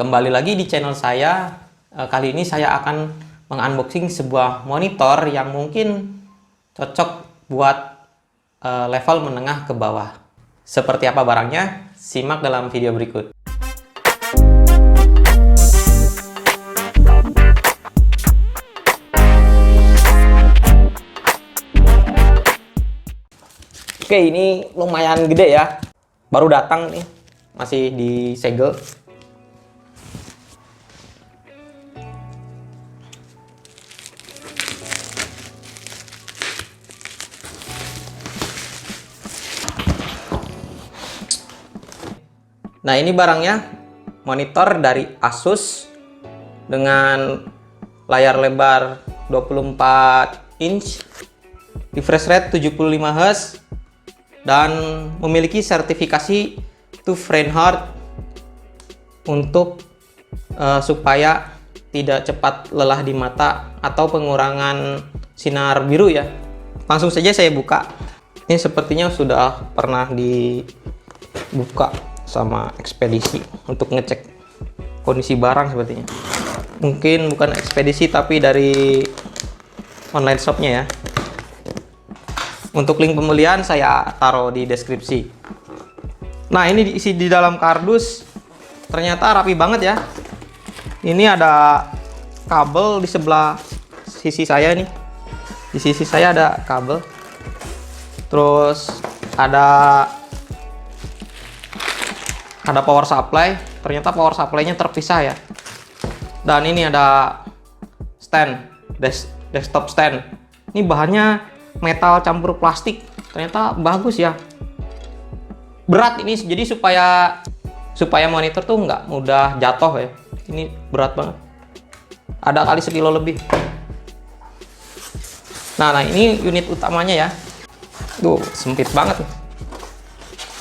Kembali lagi di channel saya. Kali ini saya akan mengunboxing sebuah monitor yang mungkin cocok buat level menengah ke bawah. Seperti apa barangnya? Simak dalam video berikut. Oke, ini lumayan gede ya. Baru datang nih, masih disegel. Nah, ini barangnya, monitor dari Asus dengan layar lebar 24 inch, refresh rate 75 Hz, dan memiliki sertifikasi TÜV Reinhardt untuk supaya tidak cepat lelah di mata atau pengurangan sinar biru ya. Langsung saja saya buka. Ini sepertinya sudah pernah dibuka sama ekspedisi untuk ngecek kondisi barang sepertinya. Mungkin bukan ekspedisi tapi dari online shopnya ya. Untuk link pembelian saya taruh di deskripsi. Nah, ini diisi di dalam kardus. Ternyata rapi banget ya. Ini ada kabel di sebelah sisi saya nih. Di sisi saya ada kabel. Terus ada power supply. Ternyata power supply-nya terpisah ya. Dan ini ada stand, desktop stand. Ini bahannya metal campur plastik, ternyata bagus ya. Berat ini, jadi supaya monitor tuh nggak mudah jatuh ya. Ini berat banget, ada kali 1 kilo lebih. Nah, ini unit utamanya ya. Duh, sempit banget.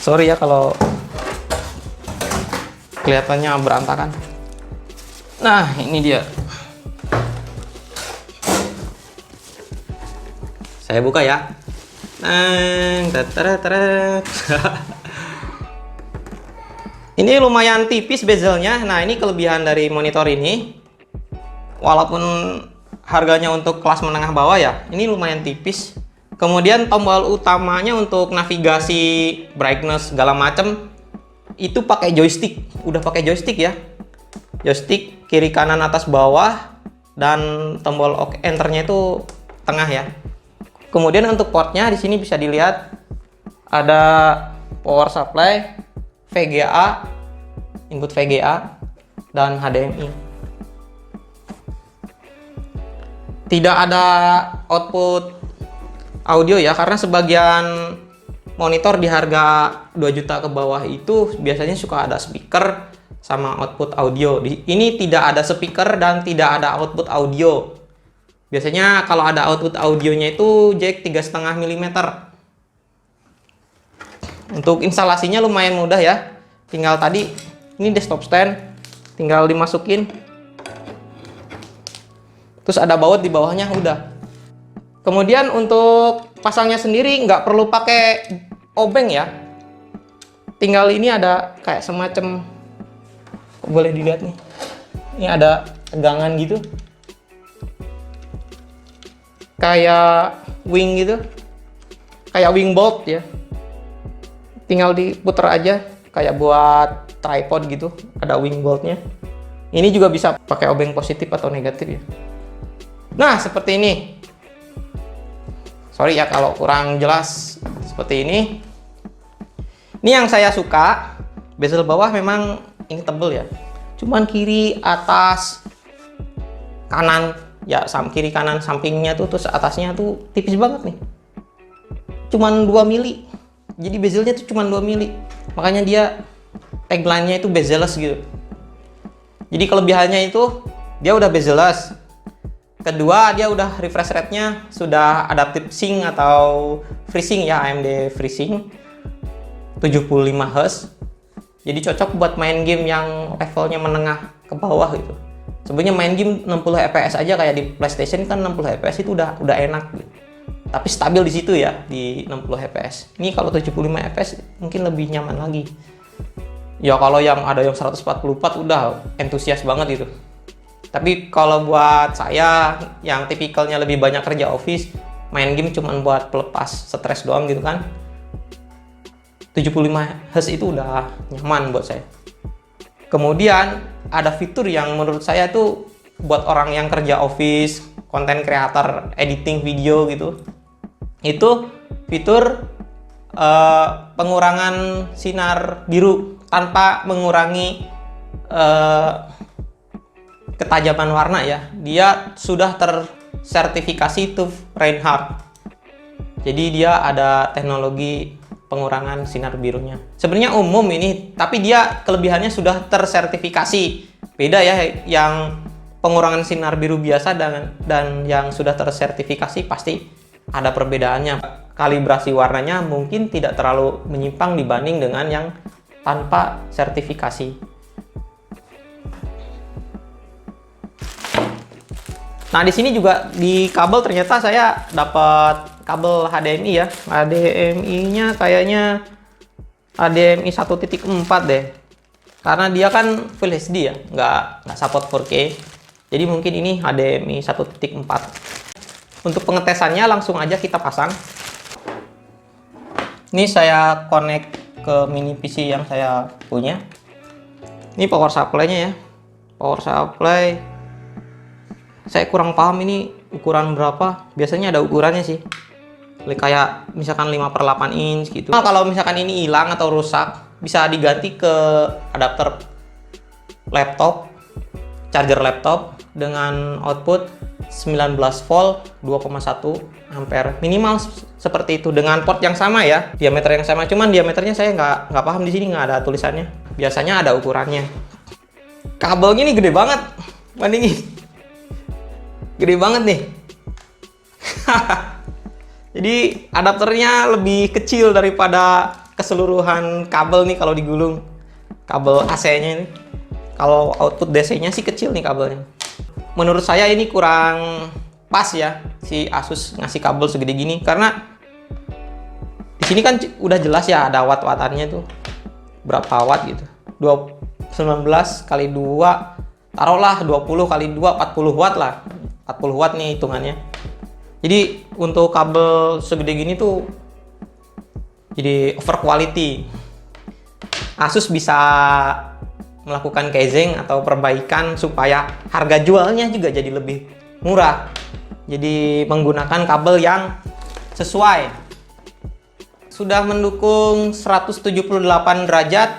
Sorry ya kalau kelihatannya berantakan. Nah, ini dia. Saya buka ya. Ini lumayan tipis bezelnya. Nah, ini kelebihan dari monitor ini. Walaupun harganya untuk kelas menengah bawah ya, ini lumayan tipis. Kemudian tombol utamanya untuk navigasi, brightness, segala macem itu pakai joystick. Udah pakai joystick ya. Joystick kiri kanan atas bawah, dan tombol enternya itu tengah ya. Kemudian untuk portnya di sini bisa dilihat ada power supply, VGA, input VGA, dan HDMI. Tidak ada output audio ya, karena sebagian monitor di harga 2 juta ke bawah itu biasanya suka ada speaker sama output audio. Ini tidak ada speaker dan tidak ada output audio. Biasanya kalau ada output audionya itu jack 3,5 mm. Untuk instalasinya lumayan mudah ya. Tinggal tadi, ini desktop stand, tinggal dimasukin. Terus ada baut di bawahnya, udah. Kemudian untuk pasangnya sendiri nggak perlu pakai obeng ya. Tinggal ini ada kayak semacam, boleh dilihat nih. Ini ada tegangan gitu. Kayak wing gitu, kayak wing bolt ya. Tinggal diputer aja, kayak buat tripod gitu, ada wing boltnya. Ini juga bisa pakai obeng positif atau negatif ya. Nah, seperti ini. Sorry ya kalau kurang jelas seperti ini. Ini yang saya suka, bezel bawah memang ini tebel ya. Cuman kiri, atas, kanan ya, kiri kanan sampingnya tuh, terus atasnya tuh tipis banget nih, cuman 2 mili. Jadi bezelnya tuh cuman 2 mili, makanya dia tagline-nya itu bezel-less gitu. Jadi kelebihannya itu dia udah bezel-less. Kedua, dia udah refresh rate-nya sudah adaptive sync atau FreeSync ya, AMD FreeSync 75 Hz. Jadi cocok buat main game yang levelnya menengah ke bawah gitu. Sebenarnya main game 60 fps aja kayak di PlayStation kan 60 fps itu udah enak gitu. Tapi stabil di situ ya, di 60 fps. Ini kalau 75 fps mungkin lebih nyaman lagi. Ya kalau yang ada yang 144 udah antusias banget gitu. Tapi kalau buat saya yang tipikalnya lebih banyak kerja office, main game cuman buat pelepas stres doang gitu kan, 75 Hz itu udah nyaman buat saya. Kemudian ada fitur yang menurut saya tuh buat orang yang kerja office, konten creator, editing video gitu. Itu fitur pengurangan sinar biru tanpa mengurangi ketajaman warna ya. Dia sudah tersertifikasi TÜV Reinhardt. Jadi dia ada teknologi pengurangan sinar birunya. Sebenarnya umum ini, tapi dia kelebihannya sudah tersertifikasi. Beda ya, yang pengurangan sinar biru biasa dan yang sudah tersertifikasi pasti ada perbedaannya. Kalibrasi warnanya mungkin tidak terlalu menyimpang dibanding dengan yang tanpa sertifikasi. Nah, di sini juga di kabel ternyata saya dapat kabel HDMI ya. HDMI-nya kayaknya HDMI 1.4 deh. Karena dia kan Full HD ya, nggak support 4K. Jadi mungkin ini HDMI 1.4. Untuk pengetesannya langsung aja kita pasang. Ini saya connect ke mini PC yang saya punya. Ini power supply-nya ya. Power supply. Saya kurang paham ini ukuran berapa. Biasanya ada ukurannya sih. Kayak misalkan 5/8 inch gitu. Nah, kalau misalkan ini hilang atau rusak, bisa diganti ke adapter laptop, charger laptop dengan output 19 volt 2,1 ampere minimal seperti itu, dengan port yang sama ya, diameter yang sama. Cuman diameternya saya nggak paham, di sini nggak ada tulisannya. Biasanya ada ukurannya. Kabelnya ini gede banget, bandingin, gede banget nih. Jadi adapternya lebih kecil daripada keseluruhan kabel nih kalau digulung. Kabel AC-nya ini, kalau output DC-nya sih kecil nih kabelnya. Menurut saya ini kurang pas ya si Asus ngasih kabel segede gini, karena di sini kan udah jelas ya ada watt-wattannya tuh berapa watt gitu. 19 kali 2 taruhlah 20 kali 2 40 watt lah. 40 watt nih hitungannya. Jadi untuk kabel segede gini tuh jadi over quality. Asus bisa melakukan casing atau perbaikan supaya harga jualnya juga jadi lebih murah. Jadi menggunakan kabel yang sesuai. Sudah mendukung 178 derajat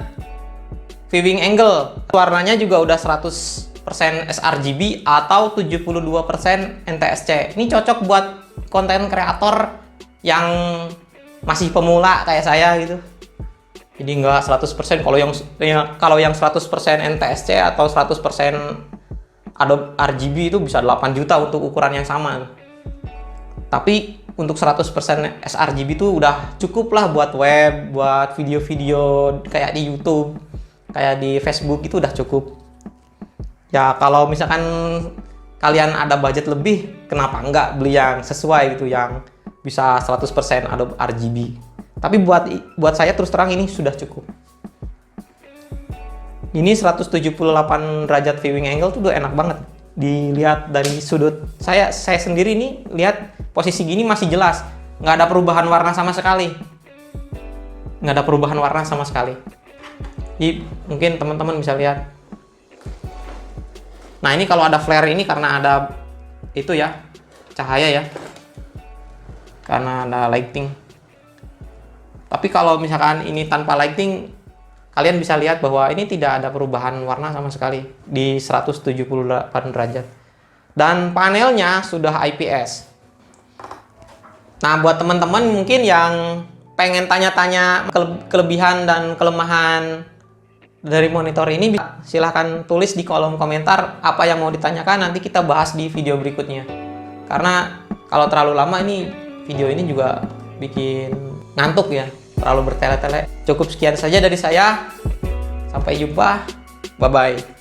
viewing angle. Warnanya juga udah 100% sRGB atau 72% NTSC. Ini cocok buat konten kreator yang masih pemula kayak saya gitu. Jadi nggak 100%, kalau yang 100% NTSC atau 100% Adobe RGB itu bisa 8 juta untuk ukuran yang sama. Tapi untuk 100% sRGB itu udah cukup lah buat web, buat video-video kayak di YouTube, kayak di Facebook, itu udah cukup. Ya kalau misalkan kalian ada budget lebih, kenapa nggak beli yang sesuai gitu, yang bisa 100% Adobe RGB. Tapi buat saya terus terang ini sudah cukup. Ini 178 derajat viewing angle tuh udah enak banget dilihat dari sudut. Saya sendiri nih lihat posisi gini masih jelas, nggak ada perubahan warna sama sekali. Nggak ada perubahan warna sama sekali. Jadi mungkin teman-teman bisa lihat. Nah ini kalau ada flare ini karena ada itu ya, cahaya ya, karena ada lighting. Tapi kalau misalkan ini tanpa lighting, kalian bisa lihat bahwa ini tidak ada perubahan warna sama sekali di 178 derajat. Dan panelnya sudah IPS. Nah, buat teman-teman mungkin yang pengen tanya-tanya kelebihan dan kelemahan dari monitor ini, silahkan tulis di kolom komentar apa yang mau ditanyakan, nanti kita bahas di video berikutnya. Karena kalau terlalu lama ini video ini juga bikin ngantuk ya, terlalu bertele-tele. Cukup sekian saja dari saya. Sampai jumpa. Bye-bye.